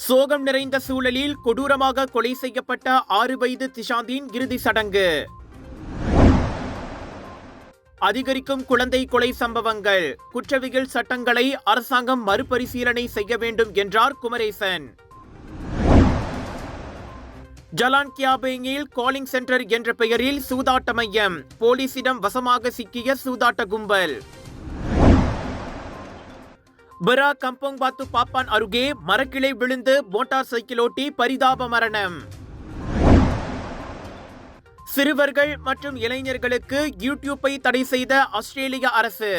சோகம் நிறைந்த சூழலில் கொடூரமாக கொலை செய்யப்பட்ட 6 வயது திஷாந்தின் இறுதி சடங்கு. அதிகரிக்கும் குழந்தை கொலை சம்பவங்கள், குற்றவியல் சட்டங்களை அரசாங்கம் மறுபரிசீலனை செய்ய வேண்டும் என்றார் குமரேசன். ஜலான் கியாபேங்கில் காலிங் சென்டர் என்ற பெயரில் சூதாட்ட மையம், போலீசிடம் வசமாக சிக்கிய சூதாட்ட கும்பல். பெரா கம்போங் பாத்து பாப்பான் அருகே மரக்கிளை விழுந்து மோட்டார் சைக்கிள் ஓட்டி பரிதாப மரணம். சிறுவர்கள் மற்றும் இளைஞர்களுக்கு யூடியூப்பை தடை செய்த ஆஸ்திரேலிய அரசு.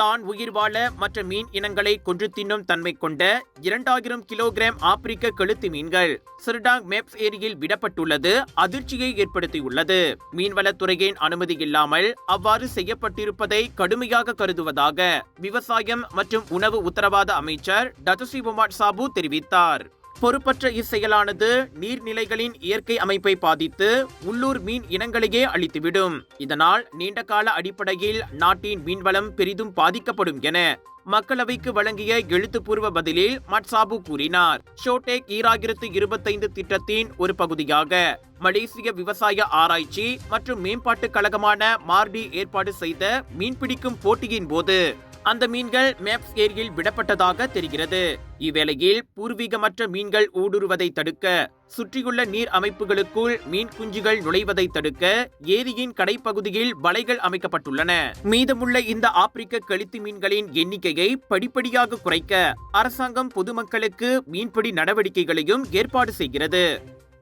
தான் உயிர் வாழ மற்ற மீன் இனங்களை கொன்று தின்னும் தன்மை கொண்ட 2000 கிலோகிராம் ஆப்பிரிக்க கெளுத்தி மீன்கள் சிர்டாங் மேப்ஸ் ஏரியில் விடப்பட்டுள்ளது அதிர்ச்சியை ஏற்படுத்தியுள்ளது. மீன்வளத்துறையின் அனுமதி இல்லாமல் அவ்வாறு செய்யப்பட்டிருப்பதை கடுமையாக கருதுவதாக விவசாயம் மற்றும் உணவு உத்தரவாத அமைச்சர் டத்துஸ்ரீ முகமது சாபு தெரிவித்தார். பொறுப்பற்ற இச்செயலானது நீர்நிலைகளின் இயற்கை அமைப்பை பாதித்து உள்ளூர் மீன் இனங்களையே அழித்துவிடும். இதனால் நீண்டகால அடிப்படையில் நாட்டின் மீன்வளம் பெரிதும் பாதிக்கப்படும் என மக்களவைக்கு வழங்கிய எழுத்துப்பூர்வ பதிலில் மட்சாபு கூறினார். ஷோடேக் 2025 திட்டத்தின் ஒரு பகுதியாக மலேசிய விவசாய ஆராய்ச்சி மற்றும் மேம்பாட்டு கழகமான மார்டி ஏற்பாடு செய்த மீன்பிடிக்கும் போட்டியின் போது அந்த மீன்கள் மேப்ஸ் ஏரியில் விடப்பட்டதாக தெரிகிறது. இவ்வேளையில் பூர்வீகமற்ற மீன்கள் ஊடுருவதை தடுக்க சுற்றியுள்ள நீர் அமைப்புகளுக்குள் மீன் குஞ்சுகள் நுழைவதை தடுக்க ஏரியின் கடைப்பகுதியில் வலைகள் அமைக்கப்பட்டுள்ளன. மீதமுள்ள இந்த ஆப்பிரிக்க கெளுத்தி மீன்களின் எண்ணிக்கையை படிப்படியாக குறைக்க அரசாங்கம் பொதுமக்களுக்கு மீன்பிடி நடவடிக்கைகளையும் ஏற்பாடு செய்கிறது.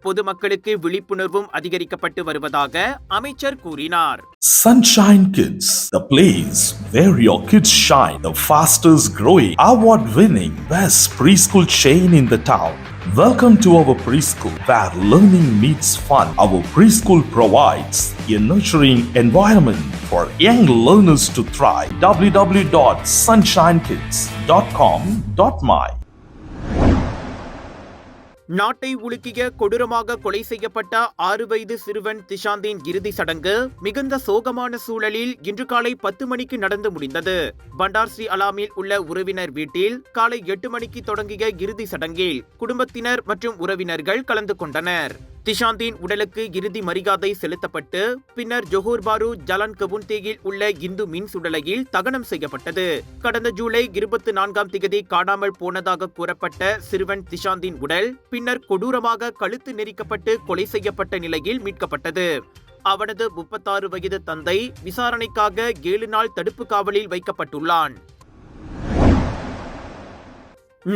பொதுமக்களுக்கு விழிப்புணர்வும் அதிகரிக்கப்பட்டு வருவதாக அமைச்சர் கூறினார். Sunshine Kids, the place where your kids shine, the fastest growing, award-winning, best preschool chain in the town. Welcome to our preschool, where learning meets fun. Our preschool provides a nurturing environment for young learners to thrive. www.sunshinekids.com.my. நாட்டை உலுக்கிய கொடூரமாக கொலை செய்யப்பட்ட 6 வயது சிறுவன் திஷாந்தின் இறுதி சடங்கு மிகுந்த சோகமான சூழலில் இன்று காலை 10 மணிக்கு நடந்து முடிந்தது. பண்டார் ஸ்ரீ அலாமில் உள்ள உறவினர் வீட்டில் காலை 8 மணிக்கு தொடங்கிய இறுதி சடங்கில் குடும்பத்தினர் மற்றும் உறவினர்கள் கலந்து கொண்டனர். திஷாந்தின் உடலுக்கு இறுதி மரியாதை செலுத்தப்பட்டு பின்னர் ஜொஹோர் பாரு ஜலான் கபுன்தேயில் உள்ள இந்து மின் சுடலையில் தகனம் செய்யப்பட்டது. கடந்த ஜூலை 24ஆம் தேதி காணாமல் போனதாக கூறப்பட்ட சிறுவன் திஷாந்தின் உடல் பின்னர் கொடூரமாக கழுத்து நெரிக்கப்பட்டு கொலை செய்யப்பட்ட நிலையில் மீட்கப்பட்டது. அவனது 36 வயது தந்தை விசாரணைக்காக 7 நாள் தடுப்பு காவலில் வைக்கப்பட்டுள்ளான்.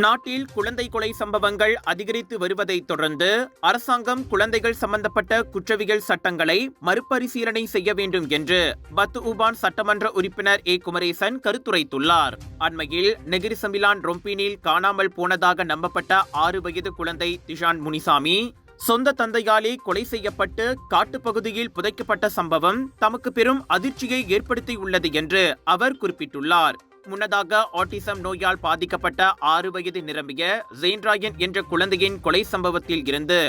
நாட்டில் குழந்தை கொலை சம்பவங்கள் அதிகரித்து வருவதை தொடர்ந்து அரசாங்கம் குழந்தைகள் சம்பந்தப்பட்ட குற்றவியல் சட்டங்களை மறுபரிசீலனை செய்ய வேண்டும் என்று பத்து ஊபான் சட்டமன்ற உறுப்பினர் ஏ குமரேசன் கருத்துரைத்துள்ளார். அண்மையில் நெகிரி சமிலான் ரொம்பினில் காணாமல் போனதாக நம்பப்பட்ட 6 வயது குழந்தை திஷான் முனிசாமி சொந்த தந்தையாலே கொலை செய்யப்பட்டு காட்டுப்பகுதியில் புதைக்கப்பட்ட சம்பவம் தமக்கு பெரும் அதிர்ச்சியை ஏற்படுத்தியுள்ளது என்று அவர் குறிப்பிட்டுள்ளார். முன்னதாக ஆட்டிசம் நோயால் பாதிக்கப்பட்ட 6 வயது நிரம்பிய ஜெயின்ராயன் என்ற குழந்தையின் கொலை சம்பவத்தில் இருந்து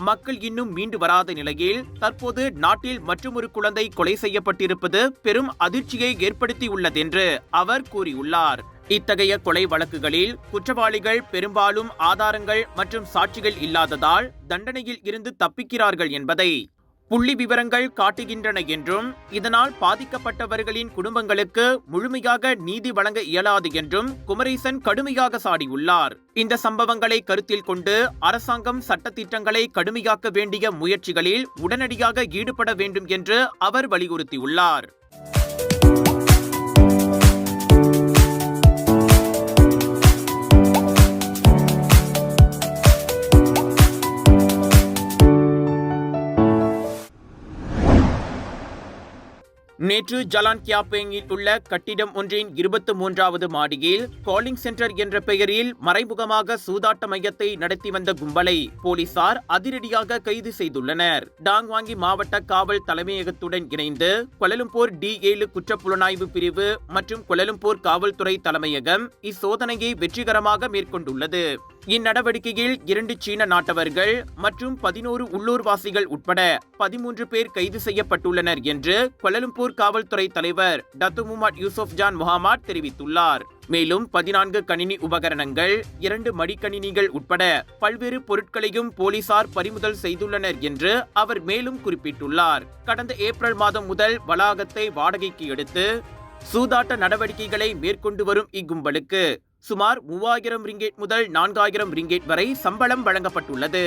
மக்கள் இன்னும் மீண்டு வராத நிலையில் தற்போது நாட்டில் மற்றொரு குழந்தை கொலை செய்யப்பட்டிருப்பது பெரும் அதிர்ச்சியை ஏற்படுத்தியுள்ளதென்று அவர் கூறியுள்ளார். இத்தகைய கொலை வழக்குகளில் குற்றவாளிகள் பெரும்பாலும் ஆதாரங்கள் மற்றும் சாட்சிகள் இல்லாததால் தண்டனையில் இருந்து தப்பிக்கிறார்கள் என்பதை புள்ளி விவரங்கள் காட்டுகின்றன என்றும் இதனால் பாதிக்கப்பட்டவர்களின் குடும்பங்களுக்கு முழுமையாக நீதி வழங்க இயலாது என்றும் குமரேசன் கடுமையாக சாடியுள்ளார். இந்த சம்பவங்களை கருத்தில் கொண்டு அரசாங்கம் சட்டத்திட்டங்களை கடுமையாக்க வேண்டிய முயற்சிகளில் உடனடியாக ஈடுபட வேண்டும் என்று அவர் வலியுறுத்தியுள்ளார். நேற்று ஜலான் கியாபேங்கில் உள்ள கட்டிடம் ஒன்றின் 23வது மாடியில் காலிங் சென்டர் என்ற பெயரில் மறைமுகமாக சூதாட்ட மையத்தை நடத்தி வந்த கும்பலை போலீசார் அதிரடியாக கைது செய்துள்ளனர். டாங்வாங்கி மாவட்ட காவல் தலைமையகத்துடன் இணைந்து கோலாலம்பூர் D7 குற்றப்புலனாய்வு பிரிவு மற்றும் கோலாலம்பூர் காவல்துறை தலைமையகம் இச்சோதனையை வெற்றிகரமாக மேற்கொண்டுள்ளது. இந்நடவடிக்கையில் 2 சீன நாட்டவர்கள் மற்றும் 11 உள்ளூர்வாசிகள் உட்பட 13 பேர் கைது செய்யப்பட்டுள்ளனர் என்று கோலாலம்பூர் காவல்துறை தலைவர் டத்து முகமது யூசுப் ஜான் முகமது தெரிவித்துள்ளார். மேலும் 14 கணினி உபகரணங்கள், 2 மடிக்கணினிகள் உட்பட பல்வேறு பொருட்களையும் போலீசார் பறிமுதல் செய்துள்ளனர் என்று அவர் மேலும் குறிப்பிட்டுள்ளார். கடந்த ஏப்ரல் மாதம் முதல் வளாகத்தை வாடகைக்கு எடுத்து சூதாட்ட நடவடிக்கைகளை மேற்கொண்டு வரும் இக்கும்பலுக்கு சுமார் 3000 ரிங்கெட் முதல் 4000 ரிங்கெட் வரை சம்பளம் வழங்கப்பட்டுள்ளது.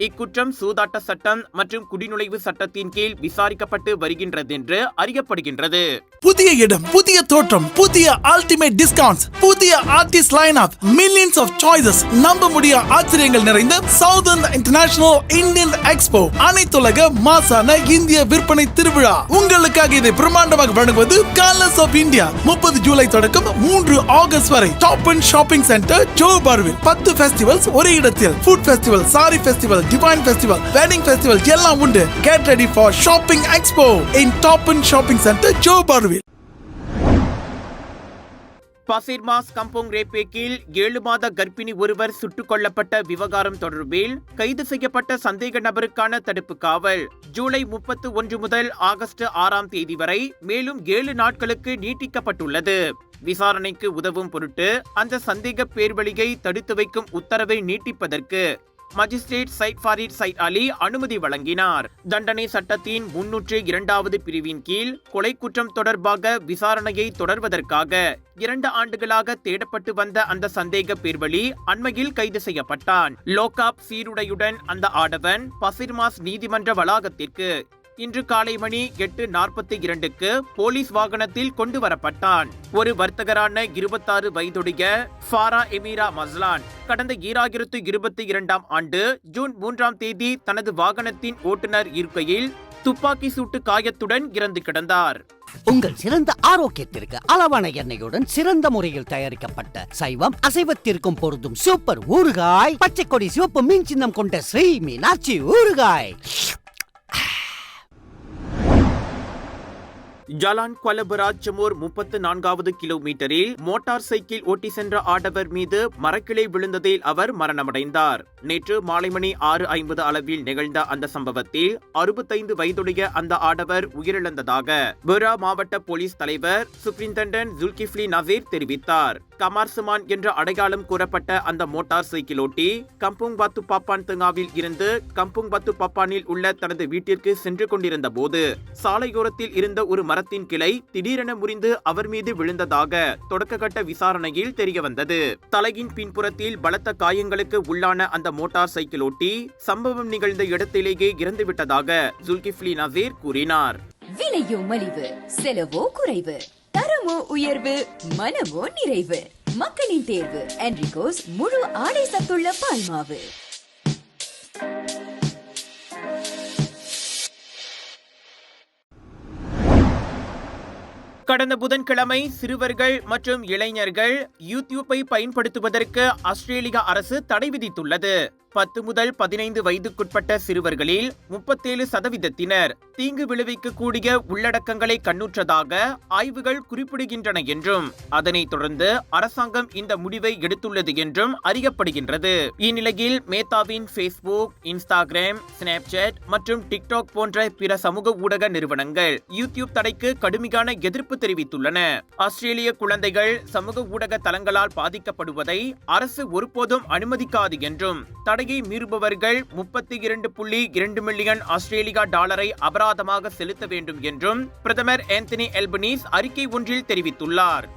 இக்குற்றம் சூதாட்ட சட்டம் மற்றும் குடிநுழைவு சட்டத்தின் கீழ் விசாரிக்கப்பட்டு வருகின்றது என்று அறியப்படுகின்றது. புதிய இடம், புதிய தோற்றம், புதிய அல்டிமேட் டிஸ்கவுண்ட்ஸ், புதிய artist line up, millions of choices, நம்ப முடிய ஆச்சரியங்கள் நிறைந்த சவுதர்ன் இன்டர்நேஷனல் இந்தியன் எக்ஸ்போ, அனைத்துலக மாசான இந்திய விற்பனை திருவிழா. உங்களுக்காக இதை பிரம்மாண்டமாக வழங்குவது கலர்ஸ் ஆஃப் இந்தியா. 30 ஜூலை தொடக்கம் 3 ஆகஸ்ட் வரை டாப் அண்ட் ஷாப்பிங் சென்டர் ஜோஹர்பாருவில் 10 ஃபெஸ்டிவல்ஸ் ஒரே இடத்தில். Food festival, sari festival, divine festival, wedding festival எல்லாம் உண்டு. Get ready for Shopping Expo in Top End Shopping Center, ஜோஹர்பாருவில். பசிர்மாஸ் Kampung ரேப்பேக்கில் 7 மாத கர்ப்பிணி ஒருவர் சுட்டுக் கொல்லப்பட்ட விவகாரம் தொடர்பில் கைது செய்யப்பட்ட சந்தேக நபருக்கான தடுப்பு காவல் ஜூலை 31 முதல் ஆகஸ்ட் 6ஆம் தேதி வரை மேலும் 7 நாட்களுக்கு நீட்டிக்கப்பட்டுள்ளது. விசாரணைக்கு உதவும் பொருட்டு அந்த சந்தேக பேர்வழியை தடுத்து வைக்கும் உத்தரவை நீட்டிப்பதற்கு மஜிஸ்ட்ரேட் சைட் ஃபாரிட் சைட் அலி அனுமதி வழங்கினார். தண்டனை சட்டத்தின் 302வது பிரிவின் கீழ் கொலை குற்றம் தொடர்பாக விசாரணையை தொடர்வதற்காக 2 ஆண்டுகளாக தேடப்பட்டு வந்த அந்த சந்தேக பேர்வழி அண்மையில் கைது செய்யப்பட்டான். லோகாப் சீருடையுடன் அந்த ஆடவன் பசிர்மாஸ் நீதிமன்ற வளாகத்திற்கு இன்று காலை மணி 8:42க்கு போலீஸ் வாகனத்தில் கொண்டு வரப்பட்டான். ஒரு வர்த்தகரான 26 வயதுடைய ஃபாரா எமீரா மஸ்லான் கடந்த 2022ஆம் ஆண்டு ஜூன் 3ஆம் தேதி தனது வாகனத்தின் ஓட்டுநர் இருக்கையில் துப்பாக்கி சூட்டு காயத்துடன் இறந்து கிடந்தார். உங்கள் சிறந்த ஆரோக்கியத்திற்கு அளவான எண்ணெயுடன் சிறந்த முறையில் தயாரிக்கப்பட்ட சைவம் அசைவத்திற்கும் பொருந்தும் சூப்பர் ஊறுகாய், பச்சை கொடி சிவப்பு மீன் சின்னம் கொண்ட ஸ்ரீ மீனாட்சி ஊறுகாய். ஜலான் கொலபராஜ் ஜமோர் 34வது கிலோமீட்டரில் மோட்டார் சைக்கிள் ஓட்டி சென்ற ஆடவர் மீது மரக்கிளை விழுந்ததில் அவர் மரணமடைந்தார். நேற்று மாலை மணி 6:50 அளவில் நிகழ்ந்த அந்த சம்பவத்தில் 65 வயதுடைய அந்த ஆடவர் உயிரிழந்ததாக புரா மாவட்ட போலீஸ் தலைவர் சூப்பரிண்டென்டன்ட் ஜுல்கிஃப்லி நசீர் தெரிவித்தார். கமார்சுமான் என்ற அடையாளம் கூறப்பட்ட அந்த மோட்டார் சைக்கிள் ஓட்டி கம்புங் பாத்து பாப்பான் தங்காவில் இருந்து கம்புங் பாத்து பாப்பானில் உள்ள தனது வீட்டிற்கு சென்று கொண்டிருந்த போது சாலையோரத்தில் இருந்த ஒரு மரத்தின் கிளை திடீரென முறிந்து அவர் மீது விழுந்ததாக தொடக்ககட்ட விசாரணையில் தெரியவந்தது. தலையின் பின்புறத்தில் பலத்த காயங்களுக்கு உள்ளான அந்த மோட்டார் சைக்கிள் ஓட்டி சம்பவம் நிகழ்ந்த இடத்திலேயே இறந்துவிட்டதாக ஜுல்கிஃப்லி நசீர் கூறினார். விலையோ மலிவு, செலவோ குறைவு, தரமோ உயர்வு, மனமோ நிறைவு. மக்களின் தேர்வு என்ரிகோஸ் முழு ஆடை சத்துள்ள பால்மாவு. கடந்த புதன்கிழமை சிறுவர்கள் மற்றும் இளைஞர்கள் யூடியூப்பை பயன்படுத்துவதற்கு ஆஸ்திரேலிய அரசு தடை விதித்துள்ளது. 10 முதல் 15 வயதுக்குட்பட்ட சிறுவர்களில் 37% தீங்கு விளைவிக்கக்கூடிய உள்ளடக்கங்களை கண்ணுற்றதாக ஆய்வுகள் குறிப்பிடுகின்றன என்றும் அதனைத் தொடர்ந்து அரசாங்கம் இந்த முடிவை எடுத்துள்ளது என்றும் அறியப்படுகின்றது. இந்நிலையில் மேத்தாவின் ஃபேஸ்புக், இன்ஸ்டாகிராம், ஸ்னாப்சாட் மற்றும் டிக்டாக் போன்ற பிற சமூக ஊடக நிறுவனங்கள் யூடியூப் தடைக்கு கடுமையான எதிர்ப்பு தெரிவித்துள்ளன. ஆஸ்திரேலிய குழந்தைகள் சமூக ஊடக தளங்களால் பாதிக்கப்படுவதை அரசு ஒருபோதும் அனுமதிக்காது என்றும் தடையை மீறுபவர்கள் 32.2 மில்லியன் ஆஸ்திரேலியா டாலரை அபராதமாக செலுத்த வேண்டும் என்றும் பிரதமர் ஆந்தனி அல்பனீஸ் அறிக்கை ஒன்றில் தெரிவித்துள்ளார்.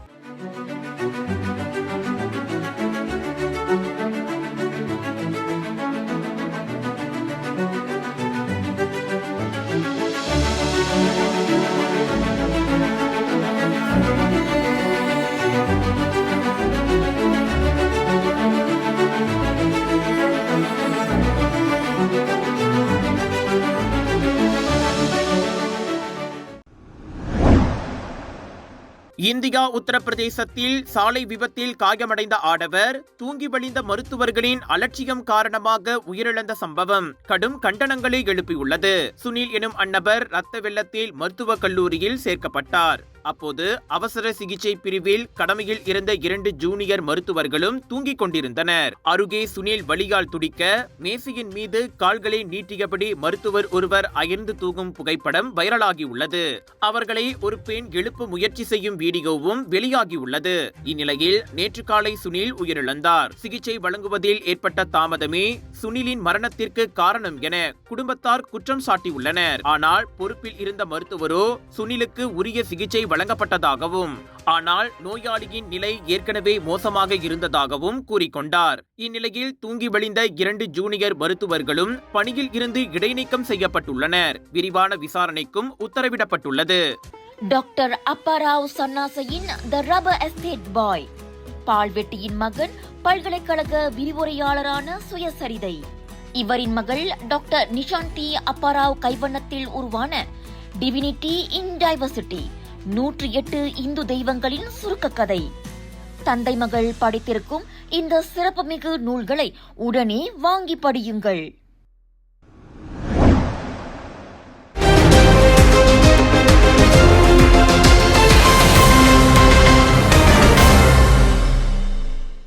இந்தியா உத்தரப்பிரதேசத்தில் சாலை விபத்தில் காயமடைந்த ஆடவர் தூங்கி வழிந்த மருத்துவர்களின் அலட்சியம் காரணமாக உயிரிழந்த சம்பவம் கடும் கண்டனங்களை எழுப்பியுள்ளது. சுனில் எனும் அந்நபர் ரத்த வெள்ளத்தில் மருத்துவக் கல்லூரியில் சேர்க்கப்பட்டார். அப்போது அவசர சிகிச்சை பிரிவில் கடமையில் இருந்த 2 ஜூனியர் மருத்துவர்களும் தூங்கிக் கொண்டிருந்தனர். அருகே சுனில் வலியால் துடிக்க மேசையின் மீது கால்களை நீட்டியபடி மருத்துவர் ஒருவர் அயர்ந்து தூங்கும் புகைப்படம் வைரலாகியுள்ளது. அவர்களை ஒரு பெண் எழுப்ப முயற்சி செய்யும் வீடியோவும் வெளியாகியுள்ளது. இந்நிலையில் நேற்று காலை சுனில் உயிரிழந்தார். சிகிச்சை வழங்குவதில் ஏற்பட்ட தாமதமே சுனிலின் மரணத்திற்கு காரணம் என குடும்பத்தார் குற்றம் சாட்டியுள்ளனர். ஆனால் பொறுப்பில் இருந்த மருத்துவரோ சுனிலுக்கு உரிய சிகிச்சை வழங்கப்பட்டதாகவும் ஆனால் நோயாளியின் நிலை ஏற்கனவே மோசமாக இருந்ததாகவும் கூறிக்கொண்டார். இந்நிலையில் தூங்கி வழிந்த 2 ஜூனியர் மருத்துவர்களும் பணியில் இருந்து இடைநீக்கம் செய்யப்பட்டுள்ளனர். விரிவான விசாரணைக்கும் உத்தரவிடப்பட்டுள்ளது. டாக்டர் அப்பாராவ் சன்னாசையின் த ரப்பர் எஸ்டேட் பாய், பால்வெட்டியின் மகன், பல்கலைக்கழக விரிவுரையாளரான சுயசரிதை. இவரின் மகள் டாக்டர் நிஷாந்தி அப்பாராவ் கைவண்ணத்தில் உருவான டிவினிட்டி இன் டைவர்சிட்டி 108 இந்து தெய்வங்களின் சுருக்க கதை. தந்தை மகள் படித்திருக்கும் இந்த சிறப்புமிகு நூல்களை உடனே வாங்கி படியுங்கள்.